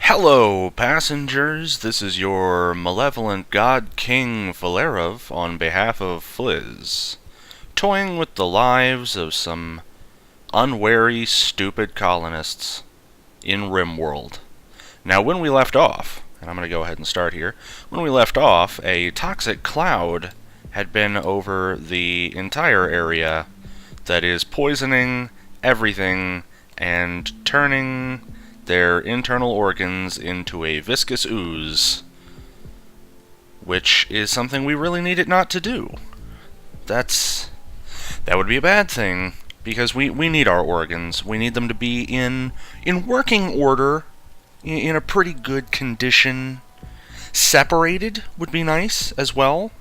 Hello, passengers. This is your malevolent God King Valerov on behalf of Fliz, toying with the lives of some unwary, stupid colonists in RimWorld. Now, when we left off, and I'm going to go ahead and start here, when we left off, a toxic cloud had been over the entire area that is poisoning everything and turning their internal organs into a viscous ooze, which is something we really need it not to do. That would be a bad thing, because we need our organs. We need them to be in working order, in a pretty good condition. Separated would be nice as well.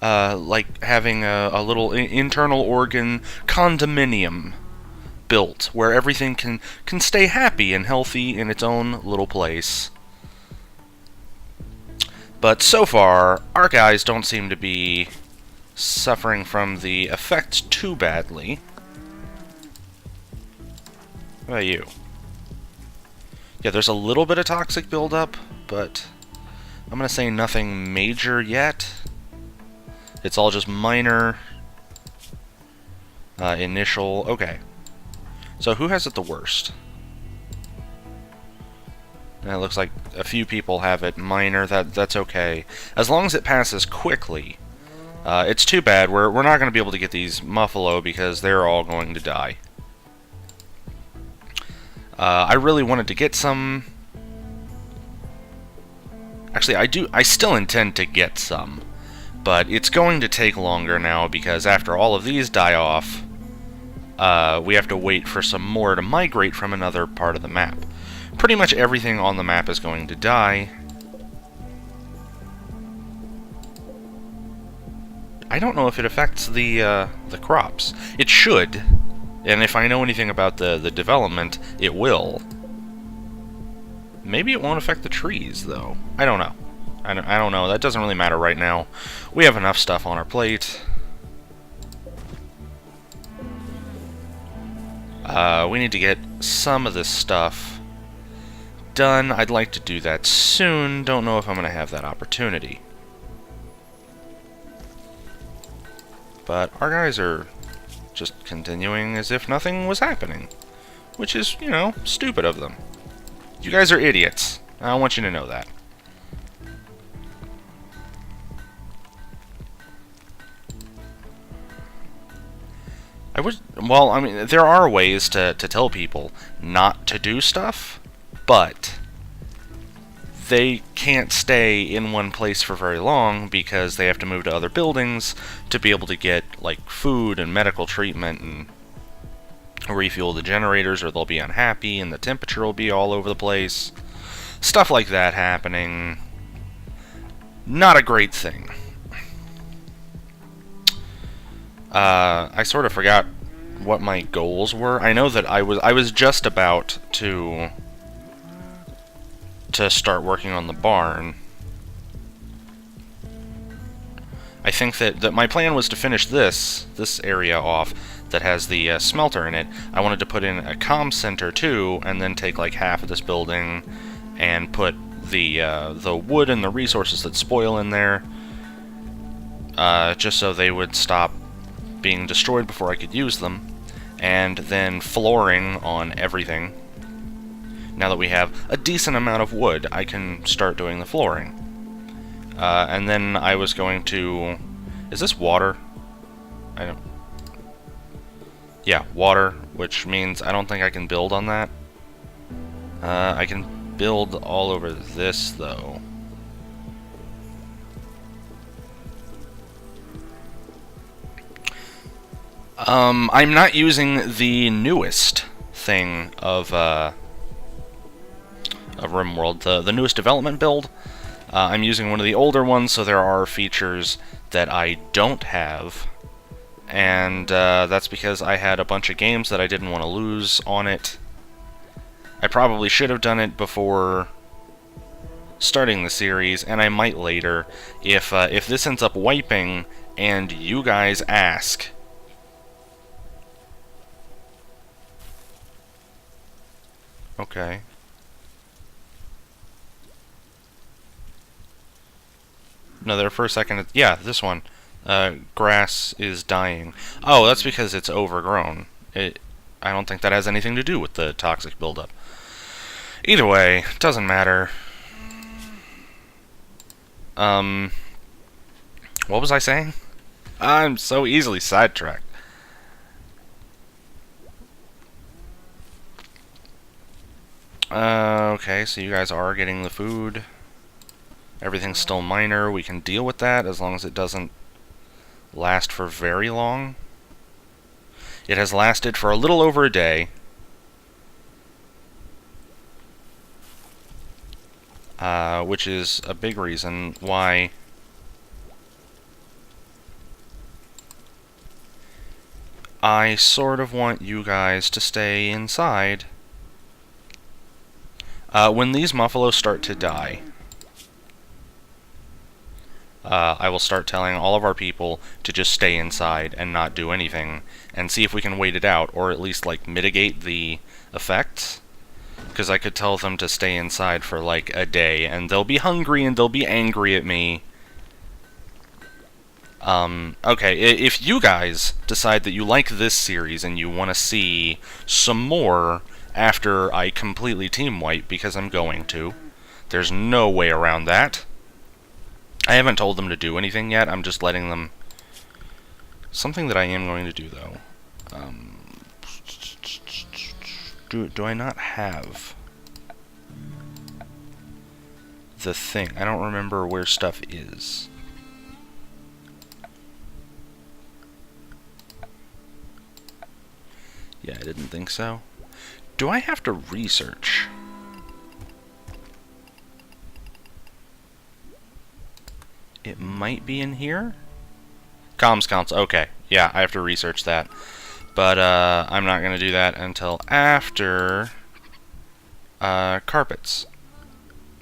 Like having a little internal organ condominium built where everything can stay happy and healthy in its own little place. But so far, our guys don't seem to be suffering from the effects too badly. How about you? Yeah, there's a little bit of toxic buildup, but I'm gonna say nothing major yet. It's all just minor, initial. Okay. So who has it the worst? And it looks like a few people have it minor. That's okay, as long as it passes quickly. It's too bad. We're not going to be able to get these Muffalo because they're all going to die. I really wanted to get some. Actually, I still intend to get some, but it's going to take longer now because after all of these die off, we have to wait for some more to migrate from another part of the map. Pretty much everything on the map is going to die. I don't know if it affects the crops. It should, and if I know anything about the development, it will. Maybe it won't affect the trees, though. I don't know. I don't know. That doesn't really matter right now. We have enough stuff on our plate. We need to get some of this stuff done. I'd like to do that soon. Don't know if I'm going to have that opportunity. But our guys are just continuing as if nothing was happening, which is, you know, stupid of them. You guys are idiots. I want you to know that. Well, I mean, there are ways to tell people not to do stuff, but they can't stay in one place for very long because they have to move to other buildings to be able to get, like, food and medical treatment and refuel the generators, or they'll be unhappy and the temperature will be all over the place. Stuff like that happening. Not a great thing. I sort of forgot what my goals were. I know that I was just about to start working on the barn. I think that my plan was to finish this area off that has the smelter in it. I wanted to put in a comm center too, and then take like half of this building and put the wood and the resources that spoil in there, just so they would stop being destroyed before I could use them, and then flooring on everything. Now that we have a decent amount of wood, I can start doing the flooring. And then I was going to... Is this water? I don't... Yeah, water, which means I don't think I can build on that. I can build all over this, though. I'm not using the newest thing of RimWorld, the newest development build. I'm using one of the older ones, so there are features that I don't have, and that's because I had a bunch of games that I didn't want to lose on it. I probably should have done it before starting the series, and I might later, if this ends up wiping and you guys ask. Okay. No, there for a second. Yeah, this one. Grass is dying. Oh, that's because it's overgrown. I don't think that has anything to do with the toxic buildup. Either way, doesn't matter. What was I saying? I'm so easily sidetracked. Okay, so you guys are getting the food. Everything's still minor. We can deal with that as long as it doesn't last for very long. It has lasted for a little over a day. Which is a big reason why I sort of want you guys to stay inside. When these muffalos start to die, I will start telling all of our people to just stay inside and not do anything, and see if we can wait it out, or at least, like, mitigate the effects. Because I could tell them to stay inside for, like, a day, and they'll be hungry and they'll be angry at me. Okay, if you guys decide that you like this series and you want to see some more after I completely team wipe, because I'm going to, there's no way around that. I haven't told them to do anything yet, I'm just letting them... Something that I am going to do, though. Do I not have the thing? I don't remember where stuff is. Yeah, I didn't think so. Do I have to research? It might be in here? Comms console. Okay. Yeah, I have to research that. But I'm not going to do that until after carpets.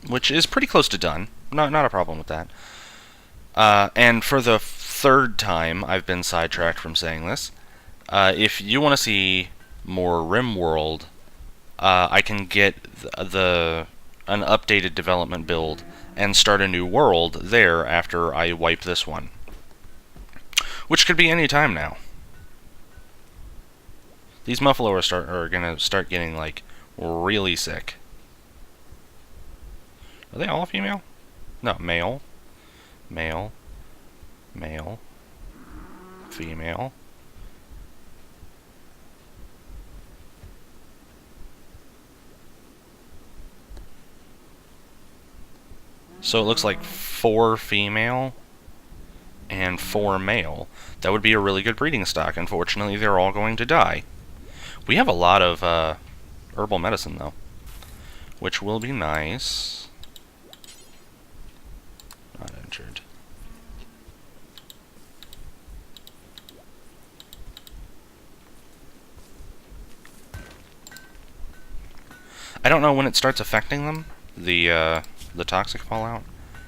Which is pretty close to done. Not a problem with that. And for the third time I've been sidetracked from saying this, if you want to see more RimWorld, I can get an updated development build and start a new world there after I wipe this one. Which could be any time now. These muffalos are gonna start getting, like, really sick. Are they all female? No, male. Male. Male. Female. So it looks like 4 female and 4 male. That would be a really good breeding stock. Unfortunately, they're all going to die. We have a lot of herbal medicine, though, which will be nice. Not injured. I don't know when it starts affecting them, the toxic fallout.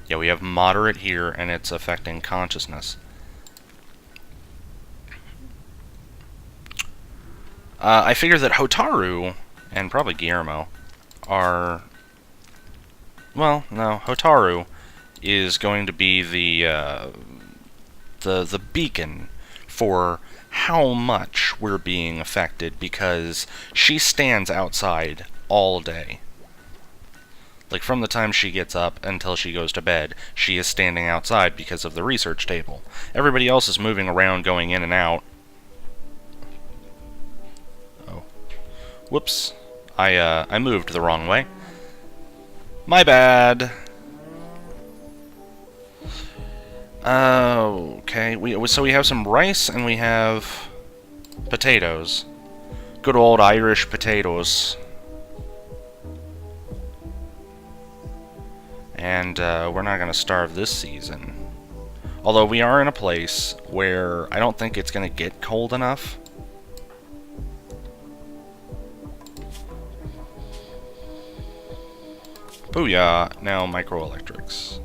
Yeah, we have moderate here, and it's affecting consciousness. I figure that Hotaru, and probably Guillermo, are... Well, no, Hotaru is going to be the beacon for how much we're being affected, because she stands outside all day. Like, from the time she gets up until she goes to bed, she is standing outside because of the research table. Everybody else is moving around, going in and out. Oh. Whoops. I moved the wrong way. My bad. Okay, so we have some rice and we have potatoes. Good old Irish potatoes. And we're not going to starve this season. Although we are in a place where I don't think it's going to get cold enough. Booyah! Now microelectrics.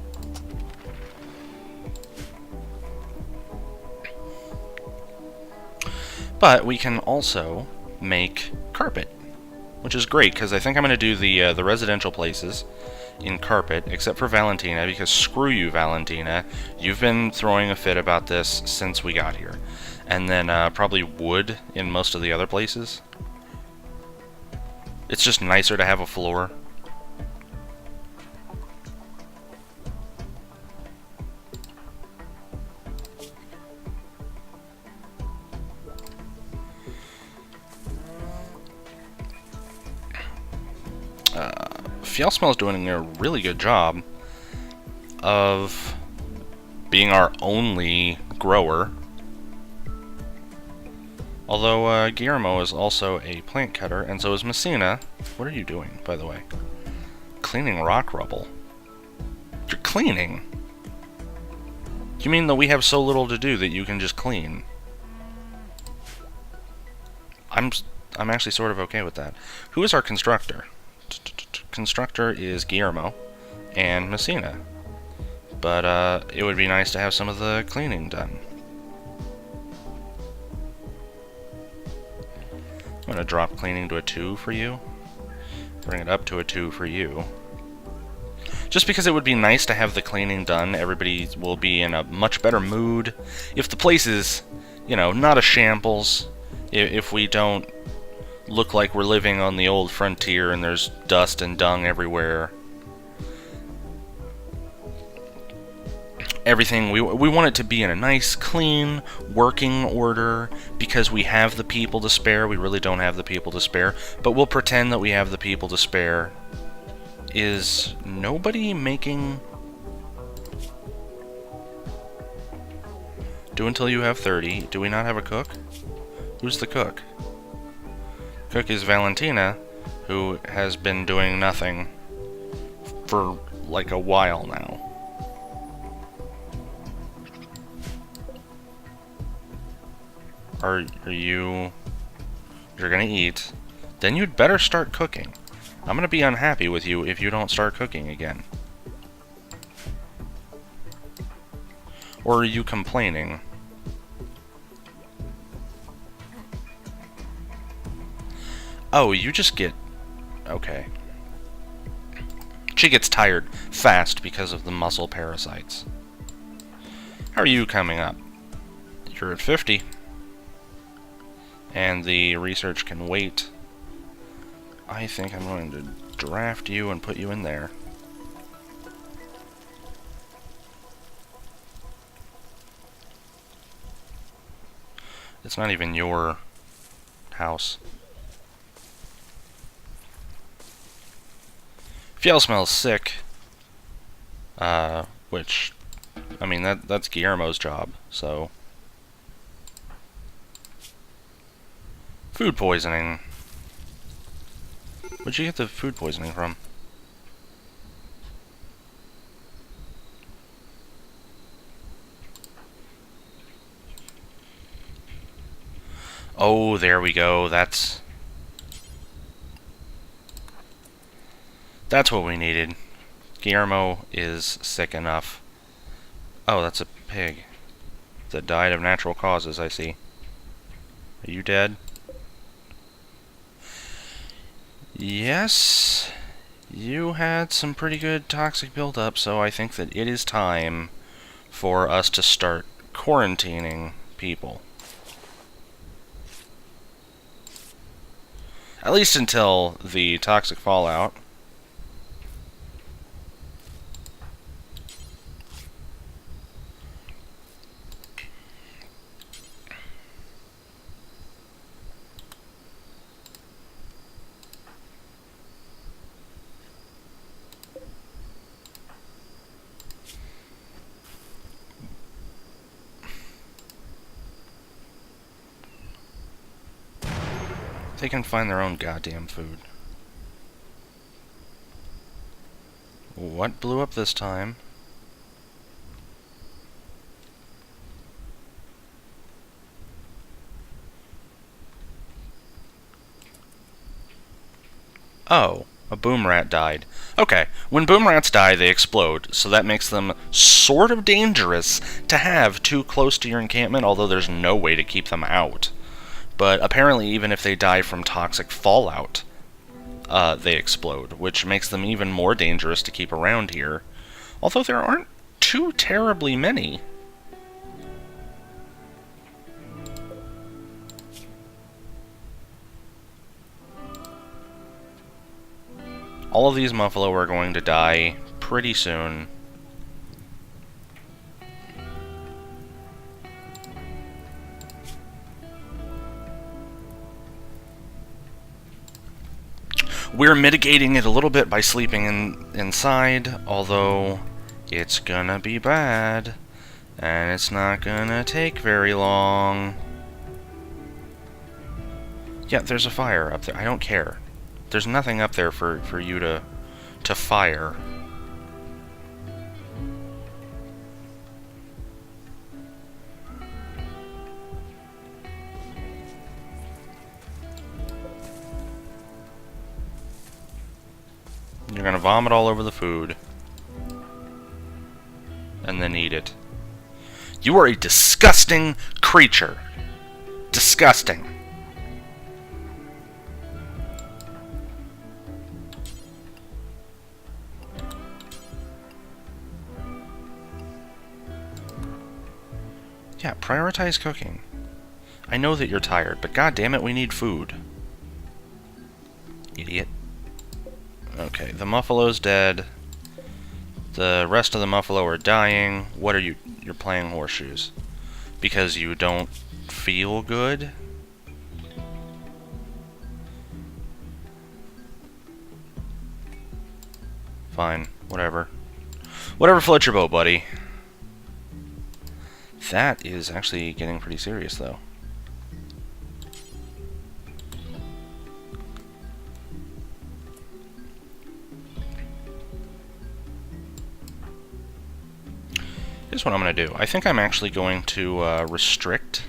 But we can also make carpet. which is great, because I think I'm going to do the residential places in carpet, except for Valentina, because screw you, Valentina. You've been throwing a fit about this since we got here. And then probably wood in most of the other places. It's just nicer to have a floor. Smell is doing a really good job of being our only grower. Although Guillermo is also a plant cutter, and so is Messina. What are you doing, by the way? Cleaning rock rubble. You're cleaning? You mean that we have so little to do that you can just clean? I'm actually sort of okay with that. Who is our constructor? Constructor is Guillermo and Messina. But it would be nice to have some of the cleaning done. I'm going to drop cleaning to a 2 for you. Bring it up to a 2 for you. Just because it would be nice to have the cleaning done. Everybody will be in a much better mood. If the place is, you know, not a shambles. If we don't look like we're living on the old frontier and there's dust and dung everywhere. Everything, we want it to be in a nice, clean, working order, because we have the people to spare. We really don't have the people to spare, but we'll pretend that we have the people to spare. Is nobody making... Do until you have 30. Do we not have a cook? Who's the cook? Cook is Valentina, who has been doing nothing for like a while now. Are you... You're gonna eat. Then you'd better start cooking. I'm gonna be unhappy with you if you don't start cooking again. Or are you complaining? Oh, you just get... Okay. She gets tired fast because of the muscle parasites. How are you coming up? You're at 50. And the research can wait. I think I'm going to draft you and put you in there. It's not even your house. Fiel smells sick. Which, I mean, that's Guillermo's job, so... Food poisoning. Where'd you get the food poisoning from? Oh, there we go. That's what we needed. Guillermo is sick enough. Oh, that's a pig that died of natural causes, I see. Are you dead? Yes, you had some pretty good toxic buildup, so I think that it is time for us to start quarantining people. At least until the toxic fallout. They can find their own goddamn food. What blew up this time? Oh, a boom rat died. Okay, when boom rats die, they explode, so that makes them sort of dangerous to have too close to your encampment, although there's no way to keep them out. But apparently, even if they die from toxic fallout, they explode, which makes them even more dangerous to keep around here. Although there aren't too terribly many. All of these Muffalo are going to die pretty soon. We're mitigating it a little bit by sleeping inside, although it's gonna be bad, and it's not gonna take very long. Yeah, there's a fire up there. I don't care. There's nothing up there for you to fire. You're gonna vomit all over the food. And then eat it. You are a disgusting creature. Disgusting. Yeah, prioritize cooking. I know that you're tired, but goddammit, we need food. Idiot. Okay, the Muffalo's dead. The rest of the Muffalo are dying. What are you? You're playing horseshoes. Because you don't feel good? Fine, whatever. Whatever floats your boat, buddy. That is actually getting pretty serious, though. Here's what I'm going to do. I think I'm actually going to restrict.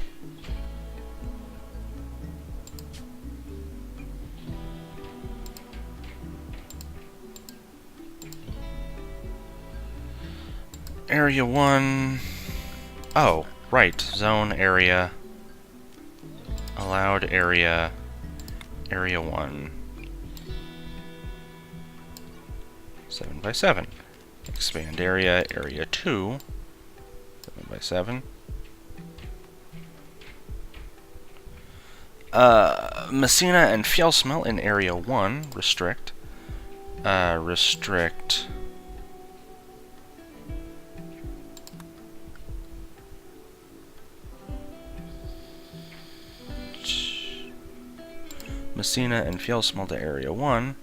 Area 1. Oh, right. Zone area. Allowed area. Area 1. 7 by 7. Expand area. Area 2. 7 by 7. Messina and Fjellsmelt in area 1. Restrict. Restrict. Messina and Fjellsmelt to area 1.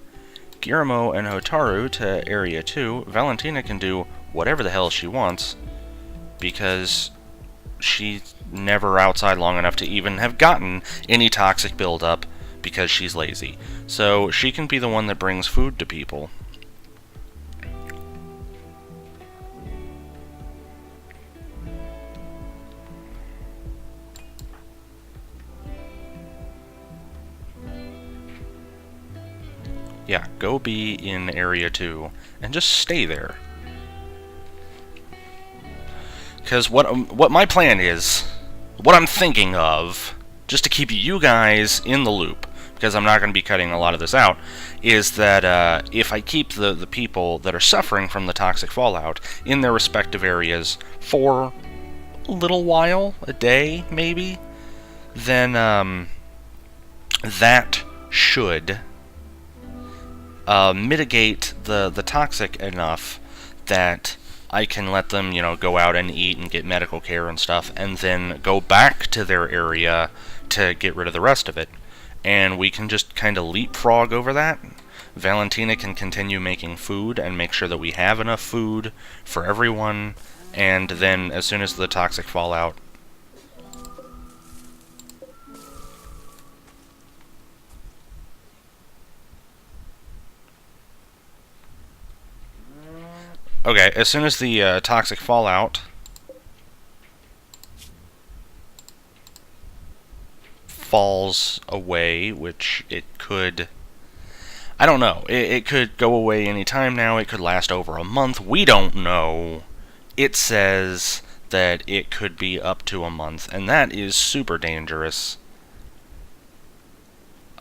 Guillermo and Hotaru to area 2. Valentina can do whatever the hell she wants, because she's never outside long enough to even have gotten any toxic buildup because she's lazy. So she can be the one that brings food to people. Yeah, go be in area 2 and just stay there. Because what my plan is, what I'm thinking of, just to keep you guys in the loop, because I'm not going to be cutting a lot of this out, is that if I keep the people that are suffering from the toxic fallout in their respective areas for a little while, a day maybe, then that should mitigate the toxic enough that I can let them, you know, go out and eat and get medical care and stuff, and then go back to their area to get rid of the rest of it. And we can just kind of leapfrog over that. Valentina can continue making food and make sure that we have enough food for everyone, and then as soon as the toxic fallout... Okay, as soon as the toxic fallout falls away, which it could... I don't know. It could go away any time now. It could last over a month. We don't know. It says that it could be up to a month, and that is super dangerous.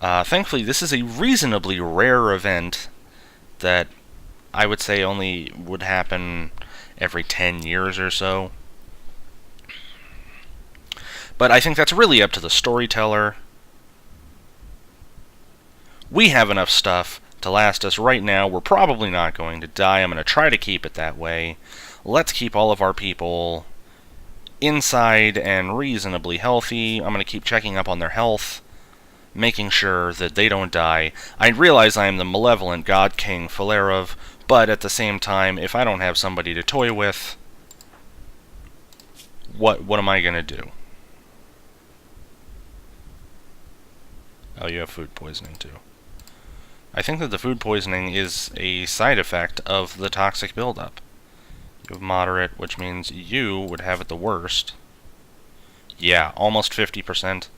Thankfully, this is a reasonably rare event that I would say only would happen every 10 years or so. But I think that's really up to the storyteller. We have enough stuff to last us right now. We're probably not going to die. I'm going to try to keep it that way. Let's keep all of our people inside and reasonably healthy. I'm going to keep checking up on their health, making sure that they don't die. I realize I am the malevolent God King Filerov, but at the same time, if I don't have somebody to toy with, what am I going to do? Oh, you have food poisoning too. I think that the food poisoning is a side effect of the toxic buildup. You have moderate, which means you would have it the worst. Yeah, almost 50%.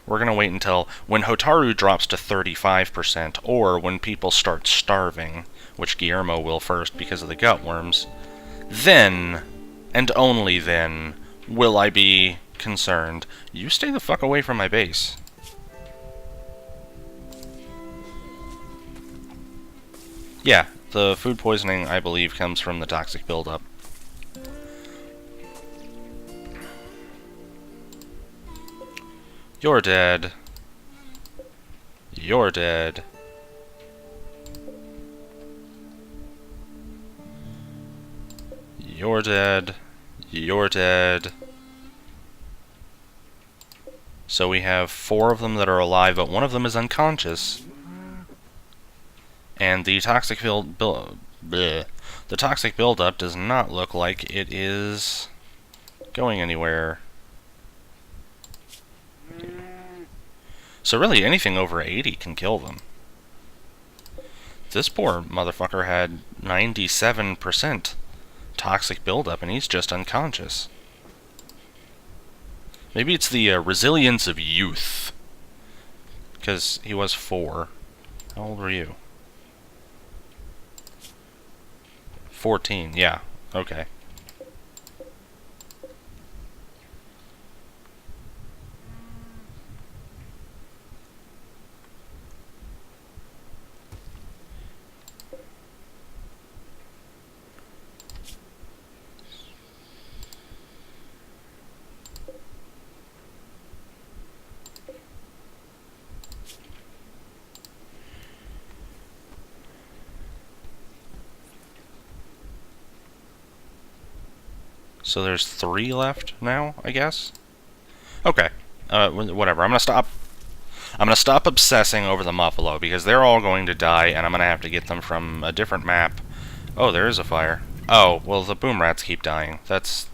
We're going to wait until when Hotaru drops to 35%, or when people start starving, which Guillermo will first because of the gut worms. Then, and only then, will I be concerned. You stay the fuck away from my base. Yeah, the food poisoning, I believe, comes from the toxic buildup. You're dead. You're dead. You're dead. You're dead. So we have 4 of them that are alive, but one of them is unconscious. And the toxic buildup does not look like it is going anywhere. So really, anything over 80 can kill them. This poor motherfucker had 97% toxic buildup, and he's just unconscious. Maybe it's the resilience of youth. Because he was 4. How old were you? 14, yeah. Okay. So there's 3 left now, I guess? Okay. Whatever. I'm gonna stop obsessing over the Muffalo, because they're all going to die, and I'm gonna have to get them from a different map. Oh, there is a fire. Oh, well, the boom rats keep dying. That's...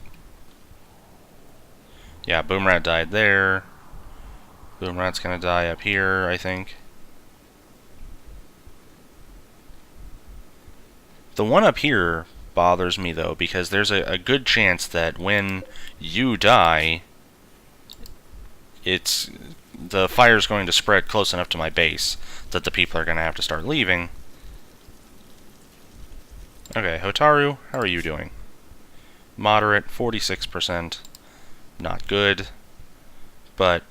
Yeah, boom rat died there. Boom rat's gonna die up here, I think. The one up here bothers me, though, because there's a good chance that when you die, the fire's going to spread close enough to my base that the people are going to have to start leaving. Okay, Hotaru, how are you doing? Moderate, 46%. Not good, but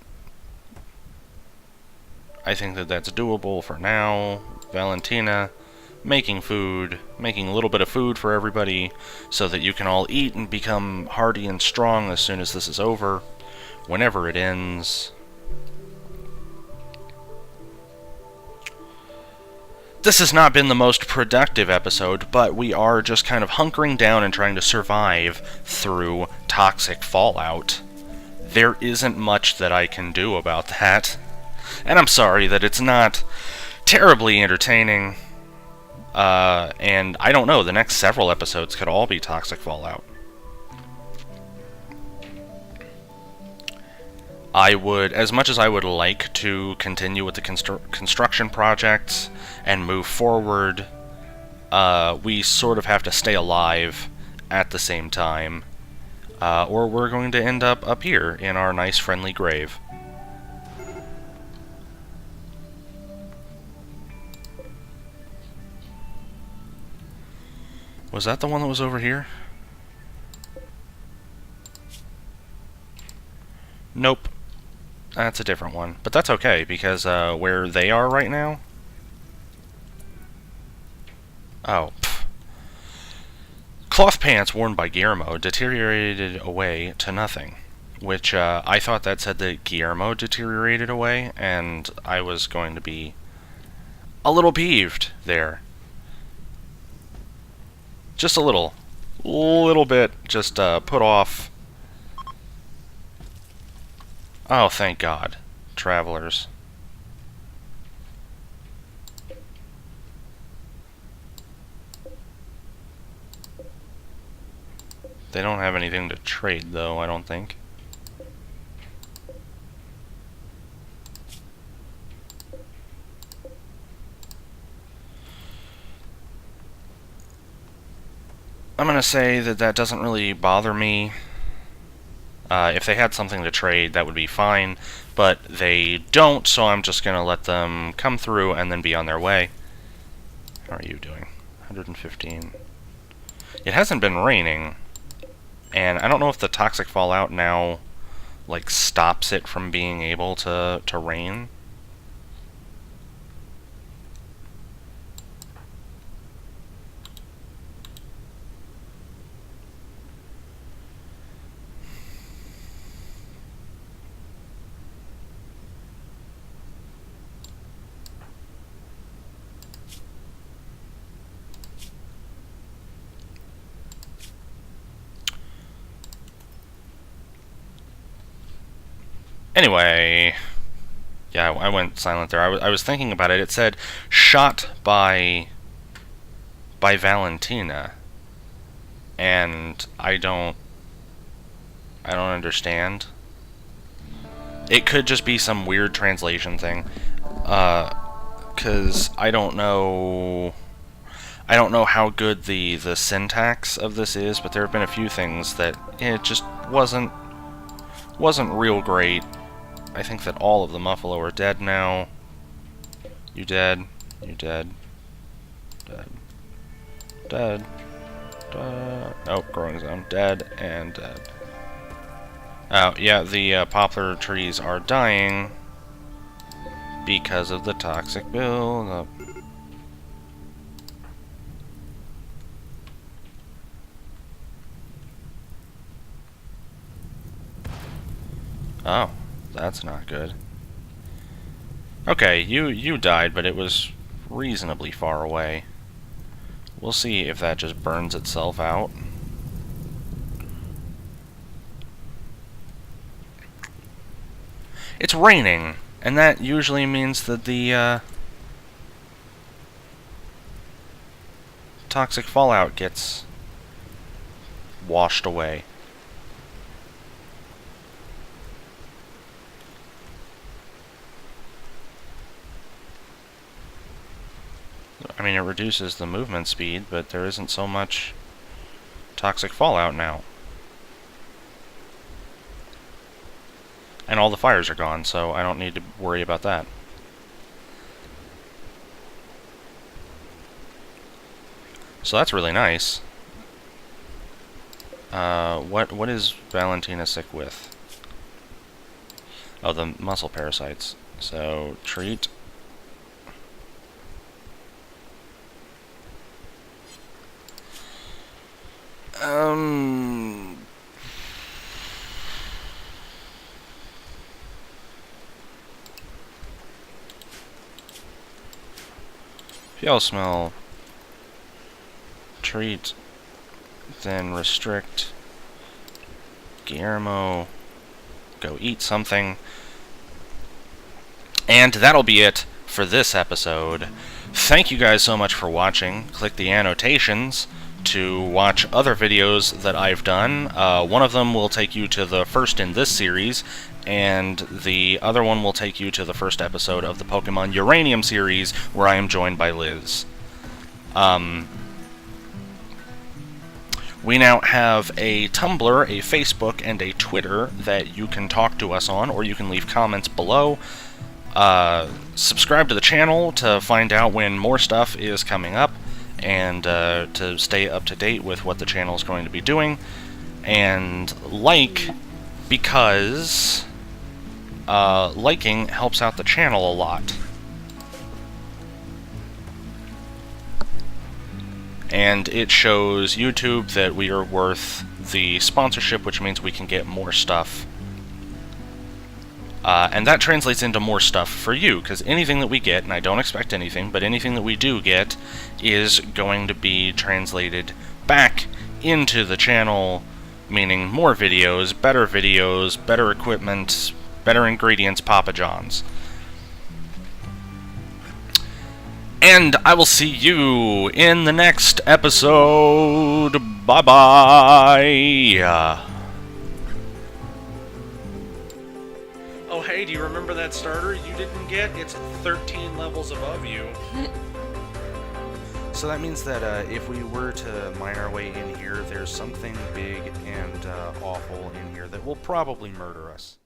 I think that that's doable for now. Valentina, making food, making a little bit of food for everybody so that you can all eat and become hardy and strong as soon as this is over, whenever it ends. This has not been the most productive episode, but we are just kind of hunkering down and trying to survive through toxic fallout. There isn't much that I can do about that, and I'm sorry that it's not terribly entertaining. And I don't know, the next several episodes could all be toxic fallout. I would, as much as I would like to continue with the construction projects and move forward, we sort of have to stay alive at the same time, or we're going to end up here in our nice friendly grave. Was that the one that was over here? Nope. That's a different one. But that's okay, because where they are right now... Oh, pff. Cloth pants worn by Guillermo deteriorated away to nothing. Which, I thought that said that Guillermo deteriorated away, and I was going to be a little peeved there. Just a little bit, just put off. Oh, thank God. Travelers. They don't have anything to trade, though, I don't think. I'm gonna say that that doesn't really bother me. If they had something to trade, that would be fine, but they don't, so I'm just gonna let them come through and then be on their way. How are you doing? 115. It hasn't been raining, and I don't know if the toxic fallout now, like, stops it from being able to rain. Anyway, yeah, I went silent there. I was thinking about it. It said shot by Valentina, and I don't understand. It could just be some weird translation thing, because I don't know how good the syntax of this is, but there have been a few things that it just wasn't real great. I think that all of the Muffalo are dead now. You dead. You dead. Dead. Dead. Dead. Oh, growing zone. Dead and dead. Oh, yeah, the poplar trees are dying because of the toxic buildup. Oh. That's not good. Okay, you died, but it was reasonably far away. We'll see if that just burns itself out. It's raining, and that usually means that the toxic fallout gets washed away. I mean, it reduces the movement speed, but there isn't so much toxic fallout now. And all the fires are gone, so I don't need to worry about that. So that's really nice. What is Valentina sick with? Oh, the muscle parasites. So, treat. If y'all smell, treat, then restrict. Guillermo, go eat something. And that'll be it for this episode. Thank you guys so much for watching. Click the annotations to watch other videos that I've done. One of them will take you to the first in this series, and the other one will take you to the first episode of the Pokemon Uranium series, where I am joined by Liz. We now have a Tumblr, a Facebook, and a Twitter that you can talk to us on, or you can leave comments below. Subscribe to the channel to find out when more stuff is coming up, and to stay up to date with what the channel is going to be doing. And like, because liking helps out the channel a lot. And it shows YouTube that we are worth the sponsorship, which means we can get more stuff. And that translates into more stuff for you, because anything that we get, and I don't expect anything, but anything that we do get is going to be translated back into the channel, meaning more videos, better equipment, better ingredients, Papa John's. And I will see you in the next episode. Bye-bye. Oh, hey, do you remember that starter you didn't get? It's 13 levels above you. So that means that if we were to mine our way in here, there's something big and awful in here that will probably murder us.